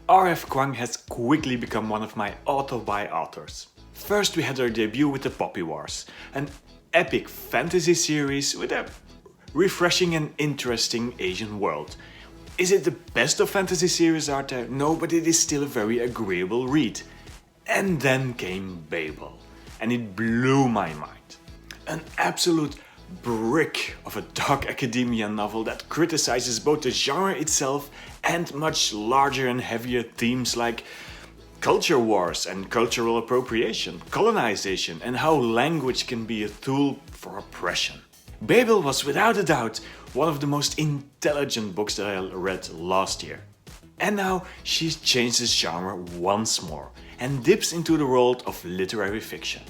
R.F. Kuang has quickly become one of my auto-buy authors. First we had her debut with the Poppy Wars, an epic fantasy series with a refreshing and interesting Asian world. Is it the best of fantasy series out there? No, but it is still a very agreeable read. And then came Babel, and it blew my mind. An absolute brick of a dark academia novel that criticizes both the genre itself and much larger and heavier themes like culture wars and cultural appropriation, colonization, and how language can be a tool for oppression. Babel was without a doubt one of the most intelligent books that I read last year. And now she changes genre once more and dips into the world of literary fiction.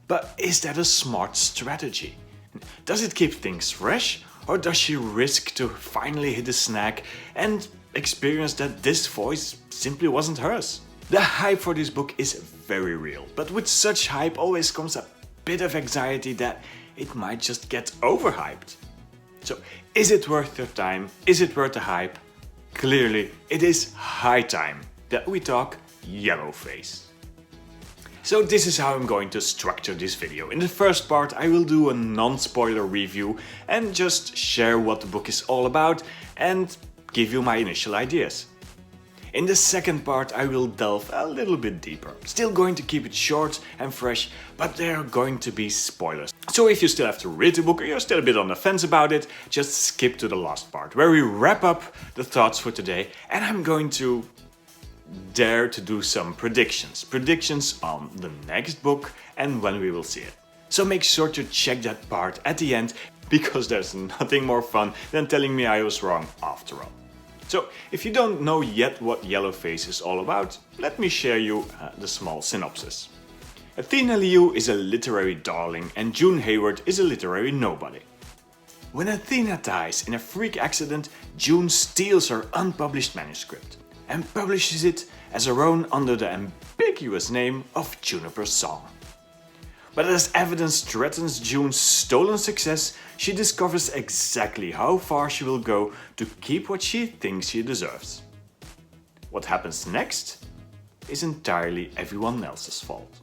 But is that a smart strategy? Does it keep things fresh, or does she risk to finally hit a snag and experience that this voice simply wasn't hers? The hype for this book is very real, but with such hype always comes a bit of anxiety that it might just get overhyped. So, is it worth your time? Is it worth the hype? Clearly, it is high time that we talk Yellowface. So this is how I'm going to structure this video. In the first part I will do a non-spoiler review and just share what the book is all about and give you my initial ideas. In the second part I will delve a little bit deeper. Still going to keep it short and fresh, but there are going to be spoilers. So if you still have to read the book or you're still a bit on the fence about it, just skip to the last part where we wrap up the thoughts for today, and I'm going to dare to do some predictions on the next book and when we will see it. So make sure to check that part at the end, because there's nothing more fun than telling me I was wrong after all. So if you don't know yet what Yellowface is all about, let me share you the small synopsis. Athena Liu is a literary darling and June Hayward is a literary nobody. When Athena dies in a freak accident, June steals her unpublished manuscript and publishes it as her own under the ambiguous name of Juniper Song. But as evidence threatens June's stolen success, she discovers exactly how far she will go to keep what she thinks she deserves. What happens next is entirely everyone else's fault.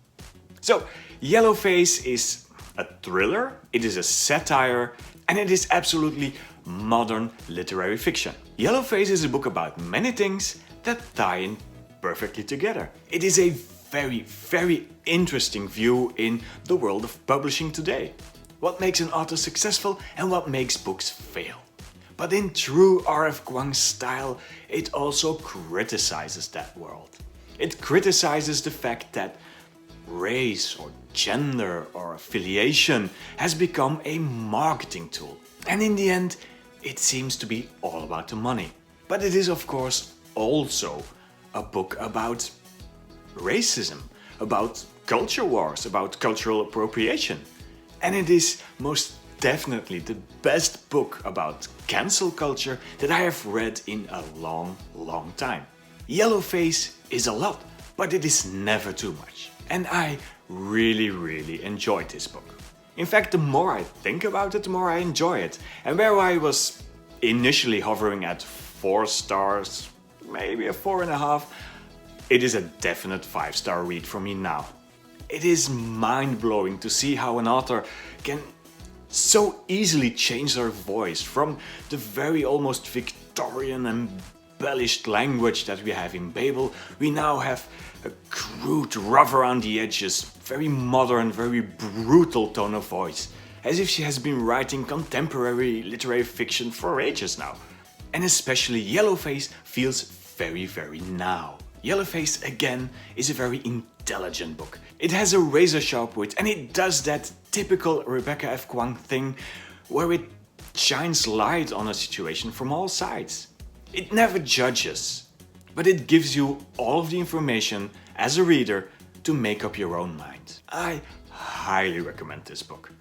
So, Yellowface is a thriller, it is a satire, and it is absolutely modern literary fiction. Yellowface is a book about many things that tie in perfectly together. It is a very interesting view in the world of publishing today. What makes an author successful and what makes books fail. But in true R.F. Kuang style, it also criticizes that world. It criticizes the fact that race or gender or affiliation has become a marketing tool. And in the end, it seems to be all about the money. But it is of course also a book about racism, about culture wars, about cultural appropriation. And it is most definitely the best book about cancel culture that I have read in a long time. Yellowface is a lot, but it is never too much. And I really enjoyed this book. In fact, the more I think about it, the more I enjoy it. And where I was initially hovering at 4 stars, maybe a 4.5, it is a definite 5-star read for me now. It is mind-blowing to see how an author can so easily change their voice from the very almost Victorian embellished language that we have in Babel. We now have a crude, rough around the edges, very modern, very brutal tone of voice, as if she has been writing contemporary literary fiction for ages now. And especially Yellowface feels very now. Yellowface, again, is a very intelligent book. It has a razor-sharp wit and it does that typical Rebecca F. Kuang thing where it shines light on a situation from all sides. It never judges, but it gives you all of the information as a reader to make up your own mind. I highly recommend this book.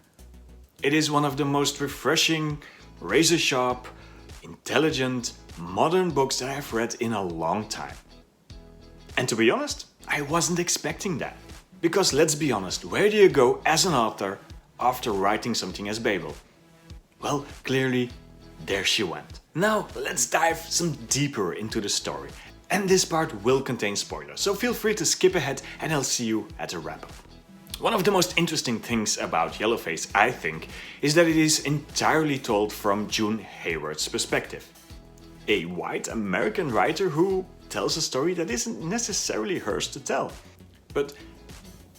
It is one of the most refreshing, razor-sharp, intelligent, modern books that I've read in a long time. And to be honest, I wasn't expecting that. Because let's be honest, where do you go as an author after writing something as Babel? Well, clearly, there she went. Now, let's dive some deeper into the story. And this part will contain spoilers, so feel free to skip ahead and I'll see you at the wrap-up. One of the most interesting things about Yellowface, I think, is that it is entirely told from June Hayward's perspective. A white American writer who tells a story that isn't necessarily hers to tell. But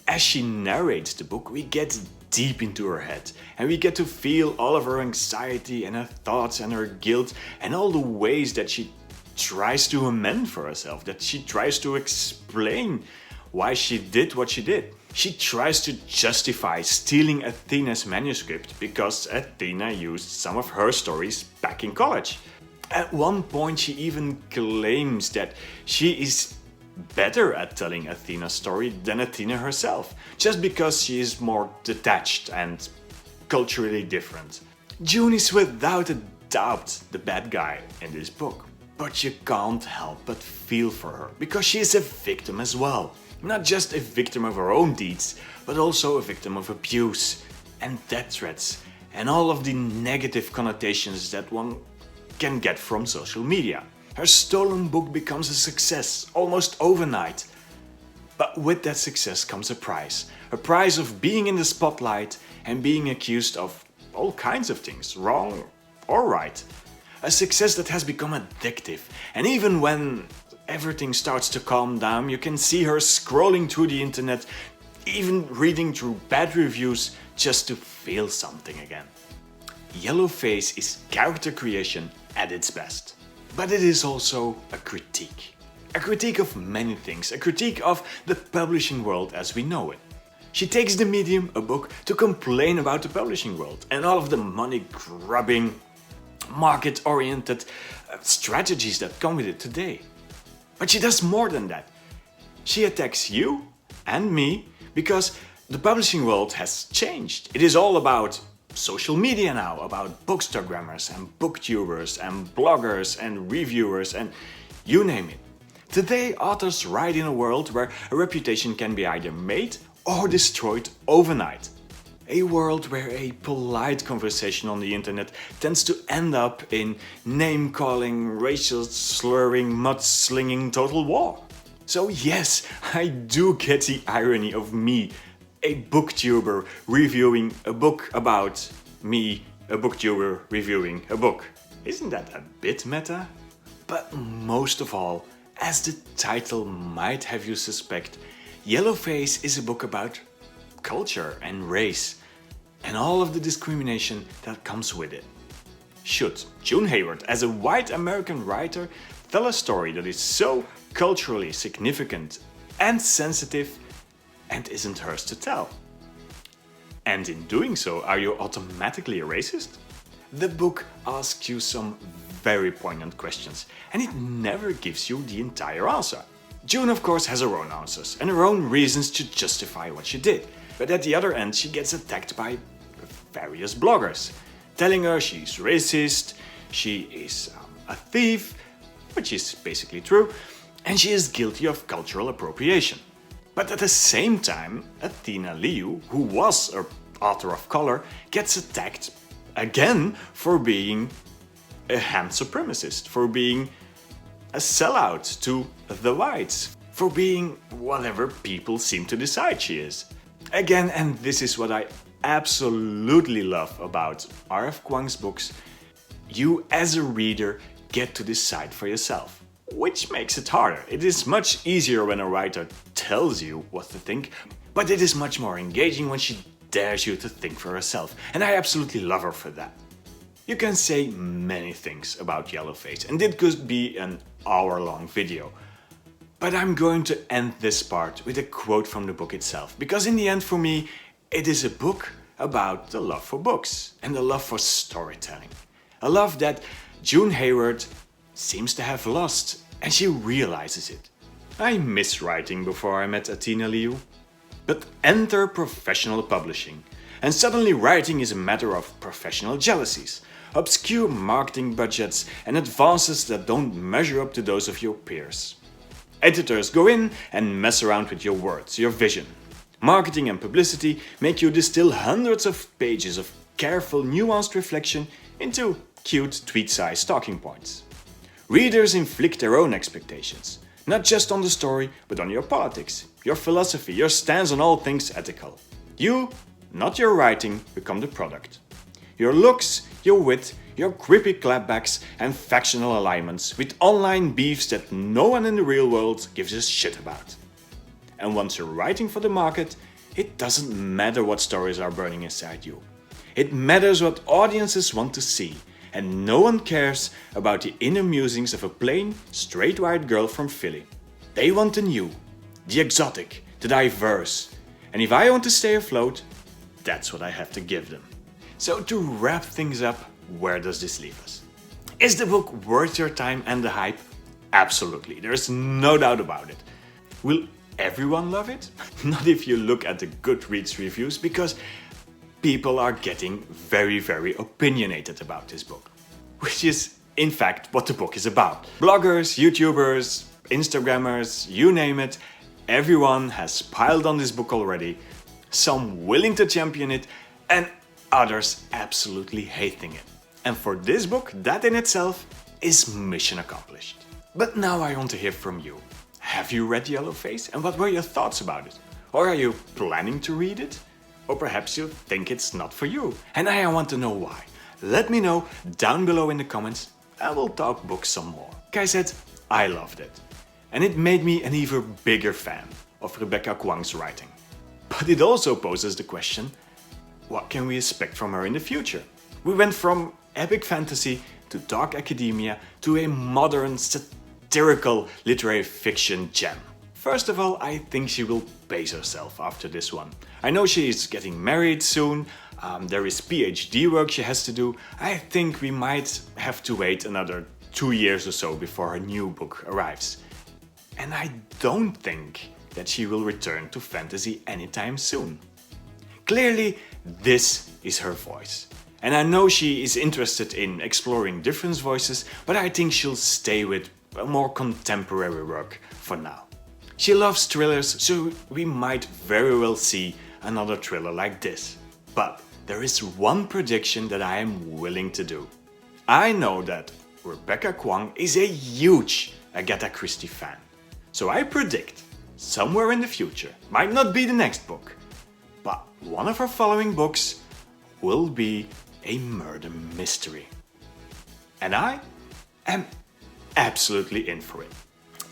as she narrates the book, we get deep into her head and we get to feel all of her anxiety and her thoughts and her guilt and all the ways that she tries to amend for herself, that she tries to explain why she did what she did. She tries to justify stealing Athena's manuscript because Athena used some of her stories back in college. At one point she even claims that she is better at telling Athena's story than Athena herself, just because she is more detached and culturally different. June is without a doubt the bad guy in this book, but you can't help but feel for her, because she is a victim as well. Not just a victim of her own deeds, but also a victim of abuse and death threats and all of the negative connotations that one can get from social media. Her stolen book becomes a success almost overnight. But with that success comes a price of being in the spotlight and being accused of all kinds of things, wrong or right. A success that has become addictive, and even when everything starts to calm down, you can see her scrolling through the internet, even reading through bad reviews just to feel something again. Yellowface is character creation at its best. But it is also a critique. A critique of many things, a critique of the publishing world as we know it. She takes the medium, a book, to complain about the publishing world and all of the money-grubbing, market-oriented strategies that come with it today. But she does more than that. She attacks you and me because the publishing world has changed. It is all about social media now, about bookstagrammers and booktubers and bloggers and reviewers and you name it. Today, authors write in a world where a reputation can be either made or destroyed overnight. A world where a polite conversation on the internet tends to end up in name-calling, racial slurring, mudslinging total war. So yes, I do get the irony of me, a booktuber, reviewing a book about me, a booktuber reviewing a book. Isn't that a bit meta? But most of all, as the title might have you suspect, Yellowface is a book about culture and race and all of the discrimination that comes with it. Should June Hayward, as a white American writer, tell a story that is so culturally significant and sensitive and isn't hers to tell? And in doing so, are you automatically a racist? The book asks you some very poignant questions, and it never gives you the entire answer. June, of course, has her own answers and her own reasons to justify what she did. But at the other end, she gets attacked by various bloggers, telling her she's racist, she is a thief, which is basically true, and she is guilty of cultural appropriation. But at the same time, Athena Liu, who was an author of color, gets attacked again for being a hand supremacist, for being a sellout to the whites, for being whatever people seem to decide she is. Again, and this is what I absolutely love about R.F. Kuang's books, you as a reader get to decide for yourself, which makes it harder. It is much easier when a writer tells you what to think, but it is much more engaging when she dares you to think for herself, and I absolutely love her for that. You can say many things about Yellowface, and it could be an hour-long video. But I'm going to end this part with a quote from the book itself, because in the end for me, it is a book about the love for books and the love for storytelling. A love that June Hayward seems to have lost, and she realizes it. I miss writing before I met Athena Liu. But enter professional publishing, and suddenly writing is a matter of professional jealousies, obscure marketing budgets, and advances that don't measure up to those of your peers. Editors go in and mess around with your words, your vision. Marketing and publicity make you distill hundreds of pages of careful, nuanced reflection into cute tweet-sized talking points. Readers inflict their own expectations, not just on the story, but on your politics, your philosophy, your stance on all things ethical. You, not your writing, become the product. Your looks, your wit, your creepy clapbacks and factional alignments with online beefs that no one in the real world gives a shit about. And once you're writing for the market, it doesn't matter what stories are burning inside you. It matters what audiences want to see, and no one cares about the inner musings of a plain, straight white girl from Philly. They want the new, the exotic, the diverse. And if I want to stay afloat, that's what I have to give them. So to wrap things up, where does this leave us? Is the book worth your time and the hype? Absolutely, there's no doubt about it. Will everyone love it? Not if you look at the Goodreads reviews, because people are getting very, very opinionated about this book. Which is, in fact, what the book is about. Bloggers, YouTubers, Instagrammers, you name it, everyone has piled on this book already, some willing to champion it, and others absolutely hating it. And for this book, that in itself is mission accomplished. But now I want to hear from you. Have you read Yellowface, and what were your thoughts about it? Or are you planning to read it? Or perhaps you think it's not for you, and I want to know why. Let me know down below in the comments, and we'll talk books some more. Like I said, I loved it. And it made me an even bigger fan of Rebecca Kuang's writing. But it also poses the question, what can we expect from her in the future? We went from epic fantasy to dark academia to a modern satirical literary fiction gem. First of all, I think she will pace herself after this one. I know she is getting married soon, there is PhD work she has to do. I think we might have to wait another 2 years or so before her new book arrives. And I don't think that she will return to fantasy anytime soon. Clearly, this is her voice. And I know she is interested in exploring different voices, but I think she'll stay with more contemporary work for now. She loves thrillers, so we might very well see another thriller like this. But there is one prediction that I am willing to do. I know that Rebecca Kuang is a huge Agatha Christie fan. So I predict, somewhere in the future, might not be the next book, but one of her following books will be a murder mystery. And I am absolutely in for it.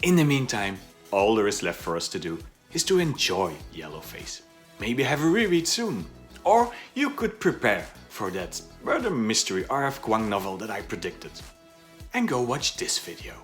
In the meantime, all there is left for us to do is to enjoy Yellowface. Maybe have a reread soon. Or you could prepare for that murder mystery R.F. Kuang novel that I predicted. And go watch this video.